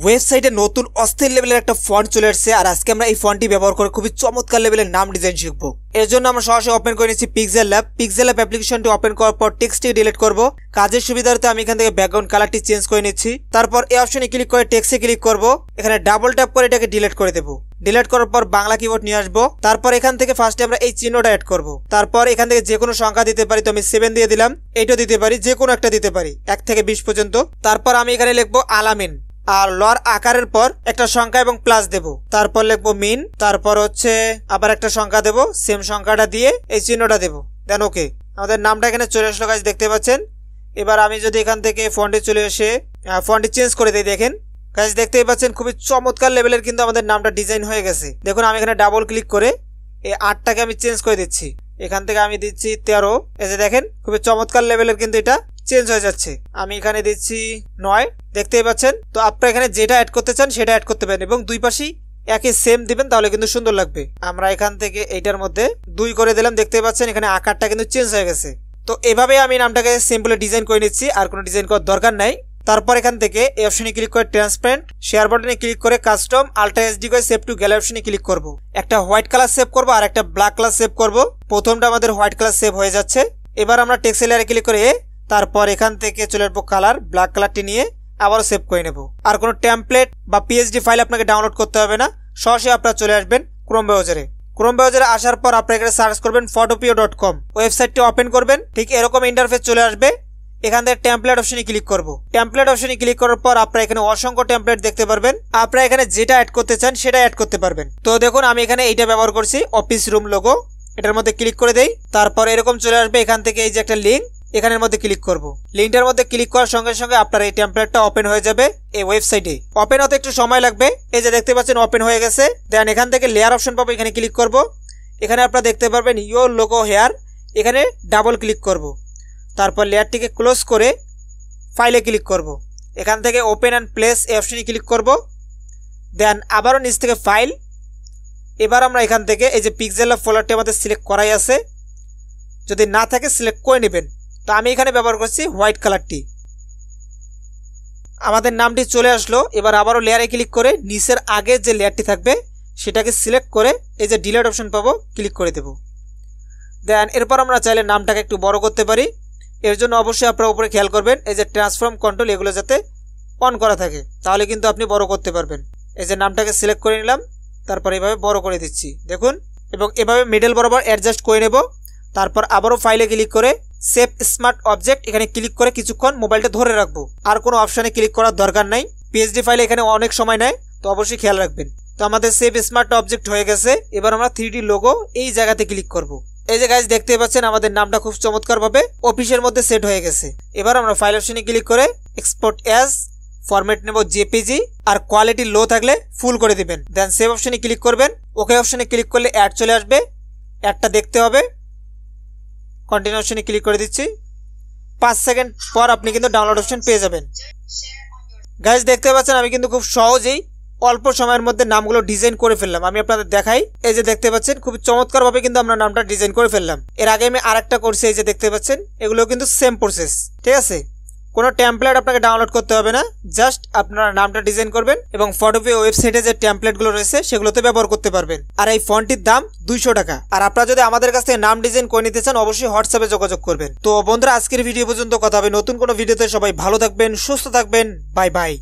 ওয়েবসাইটে নতুন অস্থির লেভেলের একটা ফন্ট চলে আসছে আর আজকে আমরা এই ফন্টটি ব্যবহার করে খুবই চমৎকার লেভেলের নাম ডিজাইন শিখবো। এর জন্য আমরা সরাসরি ওপেন করে নিচ্ছি পিক্সেল ল্যাব অ্যাপ্লিকেশনটি ওপেন করার পর টেক্সটটি ডিলিট করব। কাজের সুবিধার্থে আমি এখান থেকে ব্যাকগ্রাউন্ড কালারটি চেঞ্জ করে নিচ্ছি। তারপর এই অপশনে ক্লিক করে টেক্সটে ক্লিক করব। এখানে ডাবল ট্যাপ করে এটাকে ডিলিট করে দেবো। ডিলিট করার পর বাংলা কিবোর্ড নিয়ে আসবো। তারপর এখান থেকে ফার্স্টে আমরা এই চিহ্নটা অ্যাড করব। তারপর এখান থেকে যে কোনো সংখ্যা দিতে পারি, তো আমি 7 দিয়ে দিলাম। এইটা দিতে পারি, যে কোনো একটা দিতে পারি 1 থেকে 20 পর্যন্ত। তারপর আমি এখানে লিখবো আলামিন আর লর আকারের পর একটা সংখ্যা এবং প্লাস দেব। তারপর লিখবো মিন, তারপর আবার একটা সংখ্যা দেব, সেম সংখ্যাটা দিয়ে এই চিহ্নটা দেব, দেন ওকে। আমাদের নামটা এখানে চলে আসলো গাইস, দেখতে পাচ্ছেন। এবার আমি যদি এখান থেকে ফন্টে চলে এসে ফন্টটি চেঞ্জ করে দিই, দেখেন গাইস দেখতেই পাচ্ছেন খুবই চমৎকার লেভেলের কিন্তু আমাদের নামটা ডিজাইন হয়ে গেছে। দেখুন আমি এখানে ডাবল ক্লিক করে এই 8টাকে আমি চেঞ্জ করে দিচ্ছি। এখান থেকে আমি দিচ্ছি 13। এই যে দেখেন খুবই চমৎকার লেভেলের কিন্তু এটা চেঞ্জ হয়ে যাচ্ছে। আমি এখানে দিচ্ছি 9, দেখতেই পাচ্ছেন। তো আপনারা এখানে যেটা অ্যাড করতে চান সেটা অ্যাড করতে পারেন এবং দুই পাশেই একই সেম দিবেন, তাহলে কিন্তু সুন্দর লাগবে। আমরা এখান থেকে এইটার মধ্যে 2 করে দিলাম, দেখতেই পাচ্ছেন এখানে আকারটা কিন্তু চেঞ্জ হয়ে গেছে। তো এভাবে আমি নামটাকে সিম্পলি ডিজাইন করে নিচ্ছি, আর কোনো ডিজাইন করার দরকার নাই। তারপর এখান থেকে এই অপশনে ক্লিক করে ট্রান্সপারেন্ট, শেয়ার বাটনে ক্লিক করে কাস্টম আল্ট্রা এইচডি করে সেভ টু গ্যালারি অপশনে ক্লিক করব। একটা হোয়াইট কালার সেভ করব আর একটা ব্ল্যাক কালার সেভ করব। প্রথমটা আমাদের হোয়াইট কালার সেভ হয়ে যাচ্ছে। এবার আমরা টেক্সট লেয়ারে ক্লিক করে তারপর এখান থেকে চলে আসবো কালার, ব্ল্যাক কালারটি নিয়ে আবারও সেভ করে নেব। আর কোনো টেমপ্লেট বা পিএইচডি ফাইল আপনাকে ডাউনলোড করতে হবে না, সরাসরি আপনারা চলে আসবেন ক্রোম ব্রাউজারে। ক্রোম ব্রাউজারে আসার পর আপনারা এখানে সার্চ করবেন photopio.com, ওয়েবসাইটটি ওপেন করবেন। ঠিক এরকম ইন্টারফেস চলে আসবে। এখান থেকে টেমপ্লেট অপশনে ক্লিক করব। টেমপ্লেট অপশনে ক্লিক করার পর আপনারা এখানে অসংখ্য টেমপ্লেট দেখতে পারবেন। আপনারা এখানে যেটা অ্যাড করতে চান সেটা অ্যাড করতে পারবেন। তো দেখুন আমি এখানে এইটা ব্যবহার করছি, অফিস রুম লোগো। এটার মধ্যে ক্লিক করে দেই। তারপর এরকম চলে আসবে। এখান থেকে এই যে একটা লিঙ্ক, এখানের মধ্যে ক্লিক করব। লিঙ্কটার মধ্যে ক্লিক করার সঙ্গে সঙ্গে আপনার এই টেমপ্লেটটা ওপেন হয়ে যাবে এই ওয়েবসাইটে। ওপেন হতে একটু সময় লাগবে। এই যে দেখতে পাচ্ছেন ওপেন হয়ে গেছে। দেন এখান থেকে লেয়ার অপশন পাবো, এখানে ক্লিক করব। এখানে আপনারা দেখতে পারবেন ইয়োর লোগো হেয়ার, এখানে ডাবল ক্লিক করব। তারপর লেয়ারটিকে ক্লোজ করে ফাইলে ক্লিক করব। এখান থেকে ওপেন অ্যান্ড প্লেস এই অপশনে ক্লিক করব। দেন আবারও নিচ থেকে ফাইল। এবার আমরা এখান থেকে এই যে পিক্সেল ফোল্ডারটি আমাদের সিলেক্ট করাই আছে, যদি না থাকে সিলেক্ট করে নেবেন। তো আমি এখানে ব্যবহার করছি হোয়াইট কালারটি। আমাদের নামটি চলে আসলো। এবার আবারও লেয়ারে ক্লিক করে নিচের আগে যে লেয়ারটি থাকবে সেটাকে সিলেক্ট করে এই যে ডিলিট অপশন পাবো, ক্লিক করে দেব। দেন এরপর আমরা চাইলে নামটাকে একটু বড় করতে পারি। এর জন্য অবশ্যই আপনারা উপরে খেয়াল করবেন এই যে ট্রান্সফর্ম কন্ট্রোল, এগুলো যাতে অন করা থাকে, তাহলে কিন্তু আপনি বড় করতে পারবেন। এই যে নামটাকে সিলেক্ট করে নিলাম, তারপর এভাবে বড় করে দিচ্ছি, দেখুন। এবং এভাবে মিডল বরাবর অ্যাডজাস্ট করে নেব। তারপর আবারও ফাইলে ক্লিক করে সেভ স্মার্ট অবজেক্ট, এখানে ক্লিক করে কিছুক্ষণ মোবাইলটা ধরে রাখবো। আর কোনো অপশানে ক্লিক করার দরকার নাই। পিএইচডি ফাইলে এখানে অনেক সময় নেয়, তো অবশ্যই খেয়াল রাখবেন। তো আমাদের সেভ স্মার্ট অবজেক্ট হয়ে গেছে। এবার আমরা 3D লোগো এই জায়গাতে ক্লিক করব। এই যে গাইস দেখতে পাচ্ছেন আমাদের নামটা খুব চমৎকারভাবে অফিসের মধ্যে সেট হয়ে গেছে। এবার আমরা ফাইল অপশনে ক্লিক করে এক্সপোর্ট অ্যাজ, ফরম্যাট নেব জেপিজি, আর কোয়ালিটি লো থাকলে ফুল করে দিবেন। দেন সেভ অপশনে ক্লিক করবেন। ওকে অপশনে ক্লিক করলে অ্যাড চলে আসবে, অ্যাডটা দেখতে হবে। কন্টিনিউ অপশনে ক্লিক করে দিচ্ছি। 5 সেকেন্ড পর আপনি কিন্তু ডাউনলোড অপশন পেয়ে যাবেন। গাইস দেখতে পাচ্ছেন আমি কিন্তু খুব সহজেই অল্প সময়ের মধ্যে নামগুলো ডিজাইন করে ফেললাম। আমি আপনাদের দেখাই। এই যে দেখতে পাচ্ছেন খুব চমৎকারভাবে কিন্তু আমরা নামটা ডিজাইন করে ফেললাম। এর আগে আমি আরেকটা করছি, এই যে দেখতে পাচ্ছেন, এগুলো কিন্তু সেম প্রসেস, ঠিক আছে। কোনো টেমপ্লেট আপনাকে ডাউনলোড করতে হবে না, জাস্ট আপনারা নামটা ডিজাইন করবেন এবং ফটোপি ওয়েবসাইটে যে টেমপ্লেটগুলো রয়েছে সেগুলোতে ব্যবহার করতে পারবেন। আর এই ফন্টটির দাম 200 টাকা। আর আপনারা যদি আমাদের কাছ থেকে নাম ডিজাইন করে নিতে চান অবশ্যই হোয়াটসঅ্যাপে যোগাযোগ করবেন। তো বন্ধুরা আজকের ভিডিও পর্যন্ত কথা হবে নতুন কোনো ভিডিওতে। সবাই ভালো থাকবেন, সুস্থ থাকবেন, বাই বাই।